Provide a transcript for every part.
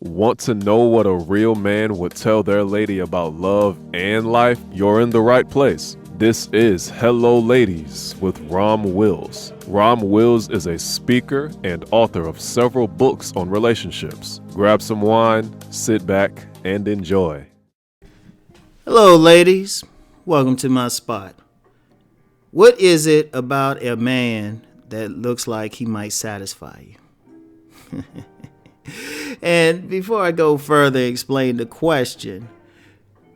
Want to know what a real man would tell their lady about love and life? You're in the right place. This is Hello Ladies with Rom Wills. Rom Wills is a speaker and author of several books on relationships. Grab some wine, sit back, and enjoy. Hello, ladies. Welcome to my spot. What is it about a man that looks like he might satisfy you? And before I go further, explain the question,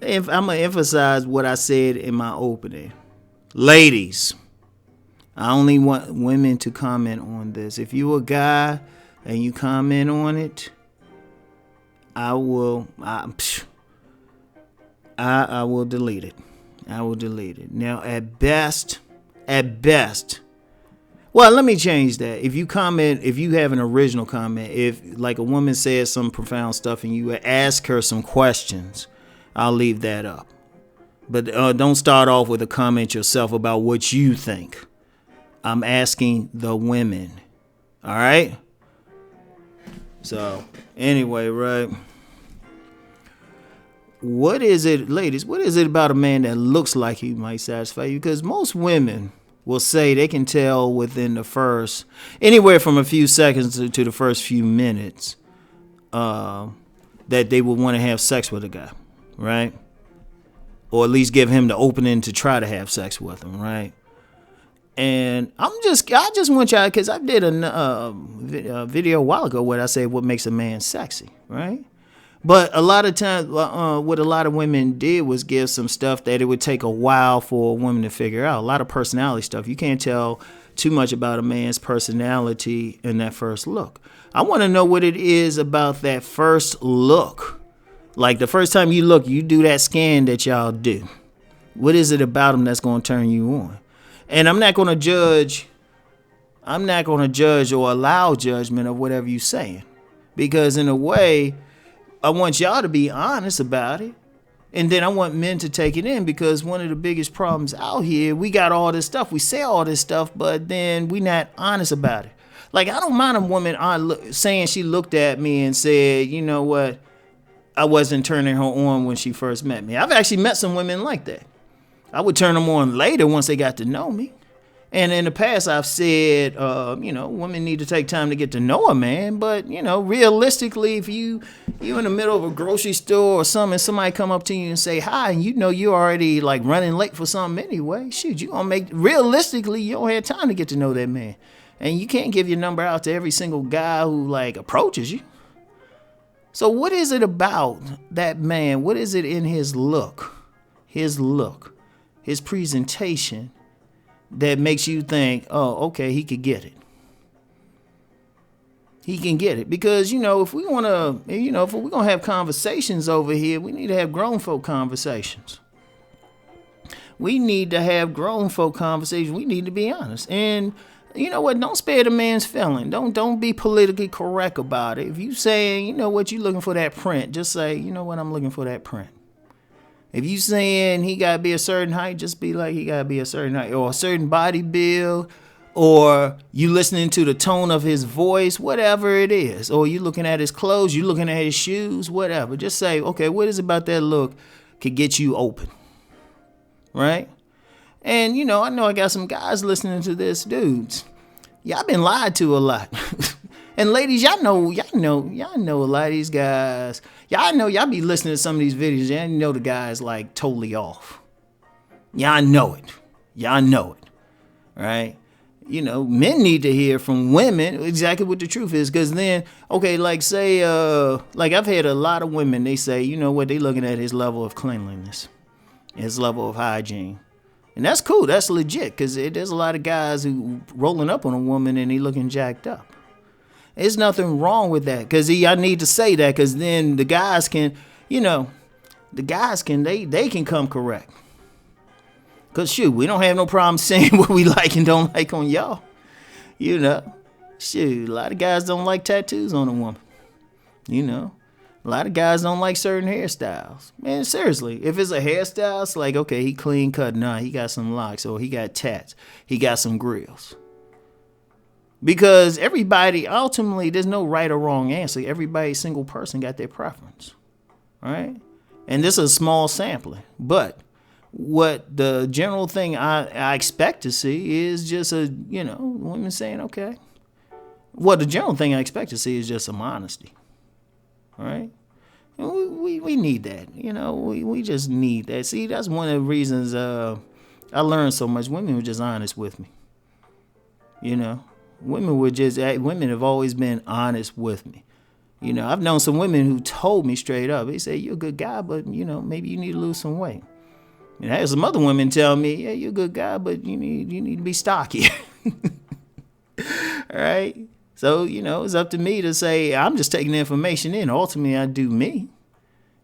I'm going to emphasize what I said in my opening. Ladies, I only want women to comment on this. If you're a guy and you comment on it, I will delete it. I will delete it. Now, at best, well, let me change that. If you have an original comment, if like a woman says some profound stuff and you ask her some questions, I'll leave that up. But don't start off with a comment yourself about what you think. I'm asking the women. All right? So, anyway, right? What is it, ladies, what is it about a man that looks like he might satisfy you? Because most women will say they can tell within the first, anywhere from a few seconds to the first few minutes, that they would want to have sex with a guy, right? Or at least give him the opening to try to have sex with him, right? And I just want y'all, because I did a video a while ago where I said what makes a man sexy, right? But a lot of times, what a lot of women did was give some stuff that it would take a while for a woman to figure out. A lot of personality stuff. You can't tell too much about a man's personality in that first look. I want to know what it is about that first look. Like the first time you look, you do that scan that y'all do. What is it about him that's going to turn you on? And I'm not going to judge or allow judgment of whatever you're saying. Because in a way, I want y'all to be honest about it. And then I want men to take it in, because one of the biggest problems out here, we got all this stuff. We say all this stuff, but then we not honest about it. Like, I don't mind a woman saying she looked at me and said, you know what, I wasn't turning her on when she first met me. I've actually met some women like that. I would turn them on later once they got to know me. And in the past, I've said, women need to take time to get to know a man. But, realistically, if you're in the middle of a grocery store or something, and somebody come up to you and say hi, and you're already like running late for something anyway, shoot, realistically, you don't have time to get to know that man. And you can't give your number out to every single guy who like approaches you. So what is it about that man? What is it in his look, his presentation, that makes you think, oh, okay, he could get it. He can get it. Because, if we're going to have conversations over here, we need to have grown folk conversations. We need to have grown folk conversations. We need to be honest. And you know what? Don't spare the man's feeling. Don't be politically correct about it. If you saying, you looking for that print, just say, you know what, I'm looking for that print. If you saying he got to be a certain height, just be like he got to be a certain height, or a certain body build, or you listening to the tone of his voice, whatever it is, or you looking at his clothes, you looking at his shoes, whatever. Just say, okay, what is it about that look could get you open, right? And, I know I got some guys listening to this, dudes. Y'all been lied to a lot. And ladies, y'all know a lot of these guys. Y'all be listening to some of these videos. Y'all know the guy's like totally off. Y'all know it. Right? Men need to hear from women exactly what the truth is. Because then, okay, like say, I've had a lot of women, they say, you know what, they looking at his level of cleanliness, his level of hygiene. And that's cool. That's legit. Because there's a lot of guys who rolling up on a woman and they looking jacked up. There's nothing wrong with that, because I need to say that, because then the guys can, they can come correct. Because shoot, we don't have no problem saying what we like and don't like on y'all. Shoot, a lot of guys don't like tattoos on a woman. A lot of guys don't like certain hairstyles. Man, seriously, if it's a hairstyle, it's like, okay, he clean cut. Nah, he got some locks, or he got tats. He got some grills. Because everybody, ultimately, there's no right or wrong answer. Everybody, single person got their preference, right? And this is a small sampling. But what the general thing I expect to see is just women saying, okay. Well, the general thing I expect to see is just some honesty, right? And we need that, we just need that. See, that's one of the reasons I learned so much. Women were just honest with me, Women have always been honest with me. I've known some women who told me straight up. They say, you're a good guy, but, maybe you need to lose some weight. And I had some other women tell me, yeah, you're a good guy, but you need to be stockier. All right? So, it's up to me to say, I'm just taking the information in. Ultimately, I do me.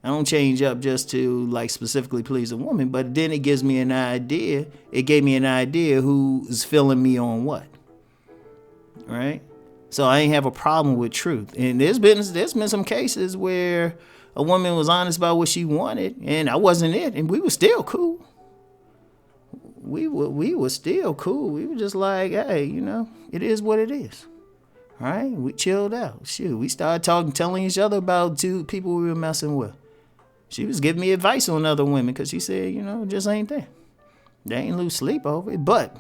I don't change up just to, specifically please a woman. But then it gives me an idea. It gave me an idea who's feeling me on what. Right? So I ain't have a problem with truth. And there's been some cases where a woman was honest about what she wanted, and I wasn't it, and we were still cool. We were still cool. We were just like, hey, it is what it is. All right? We chilled out. Shoot, we started telling each other about two people we were messing with. She was giving me advice on other women because she said, just ain't there. They ain't lose sleep over it, but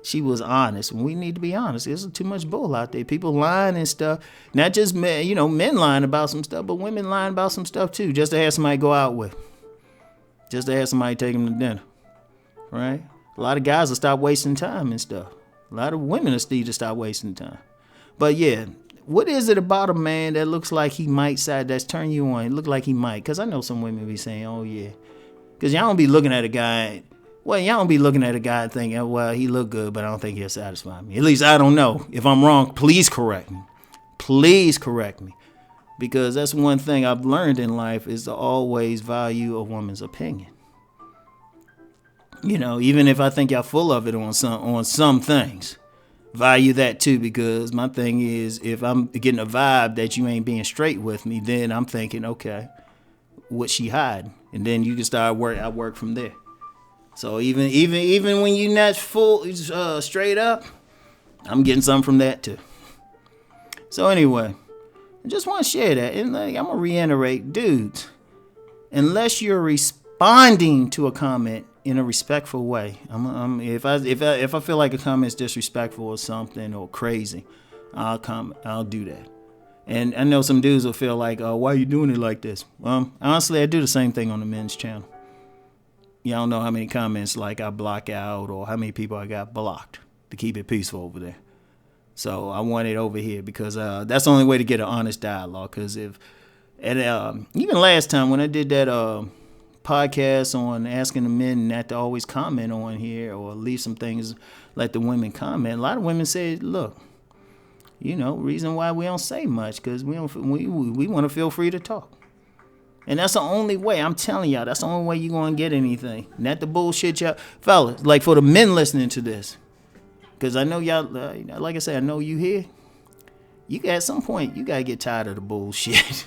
she was honest. And we need to be honest. There's too much bull out there. People lying and stuff. Not just men, men lying about some stuff, but women lying about some stuff too, just to have somebody go out with. Just to have somebody take them to dinner. Right? A lot of guys will stop wasting time and stuff. A lot of women will need to stop wasting time. But yeah, what is it about a man that looks like he might that's turning you on? It look like he might. Because I know some women be saying, oh yeah. Because y'all don't be looking at a guy. Well, y'all don't be looking at a guy thinking, well, he look good, but I don't think he'll satisfy me. At least I don't know. If I'm wrong, please correct me. Please correct me. Because that's one thing I've learned in life is to always value a woman's opinion. Even if I think y'all full of it on some things, value that too. Because my thing is, if I'm getting a vibe that you ain't being straight with me, then I'm thinking, okay, what she hiding? And then you can start I work from there. So even when you're not full straight up, I'm getting something from that too. So anyway, I just want to share that. And I'm gonna reiterate, dudes, unless you're responding to a comment in a respectful way, if I feel like a comment is disrespectful or something or crazy, I'll do that. And I know some dudes will feel like, oh, why are you doing it like this? Honestly, I do the same thing on the men's channel. Y'all don't know how many comments I block out or how many people I got blocked to keep it peaceful over there. So I want it over here because that's the only way to get an honest dialogue. Because even last time when I did that podcast on asking the men not to always comment on here or leave some things, let the women comment, a lot of women said, look, reason why we don't say much because we want to feel free to talk. And that's the only way. I'm telling y'all, that's the only way you're going to get anything. Not the bullshit y'all. Fellas, for the men listening to this. Because I know y'all, like I said, I know you here. At some point, you got to get tired of the bullshit.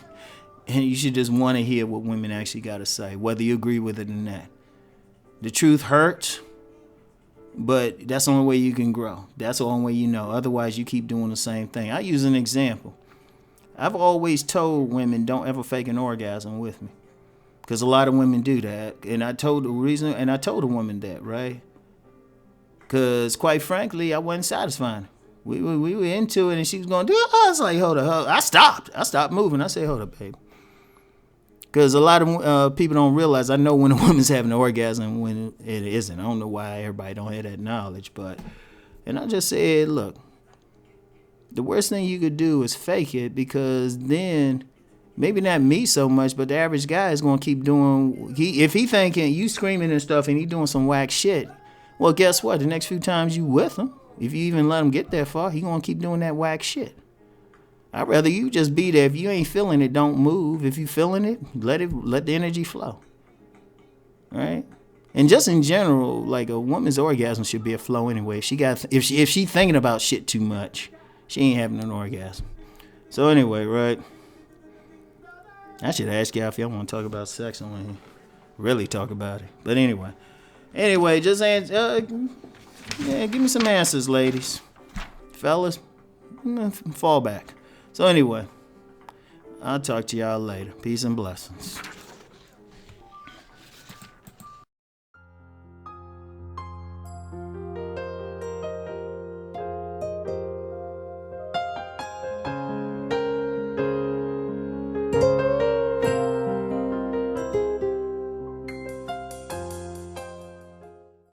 And you should just want to hear what women actually got to say, whether you agree with it or not. The truth hurts, but that's the only way you can grow. That's the only way you know. Otherwise, you keep doing the same thing. I use an example. I've always told women don't ever fake an orgasm with me. Because a lot of women do that. And I told a woman that, right? Because quite frankly, I wasn't satisfying her. We were into it and she was going, I was like, hold up. I stopped moving. I said, hold up, babe. Because a lot of people don't realize, I know when a woman's having an orgasm and when it isn't. I don't know why everybody don't have that knowledge. And I just said, look. The worst thing you could do is fake it because then maybe not me so much, but the average guy is going to keep doing, if he thinking you screaming and stuff and he doing some whack shit, well, guess what? The next few times you with him, if you even let him get that far, he going to keep doing that whack shit. I'd rather you just be there. If you ain't feeling it, don't move. If you feeling it, let the energy flow. All right? And just in general, a woman's orgasm should be a flow anyway. If she thinking about shit too much, she ain't having an orgasm. So anyway, right? I should ask y'all if y'all want to talk about sex. I want to really talk about it. But anyway, just answer. Give me some answers, ladies, fellas. fall back. So anyway, I'll talk to y'all later. Peace and blessings.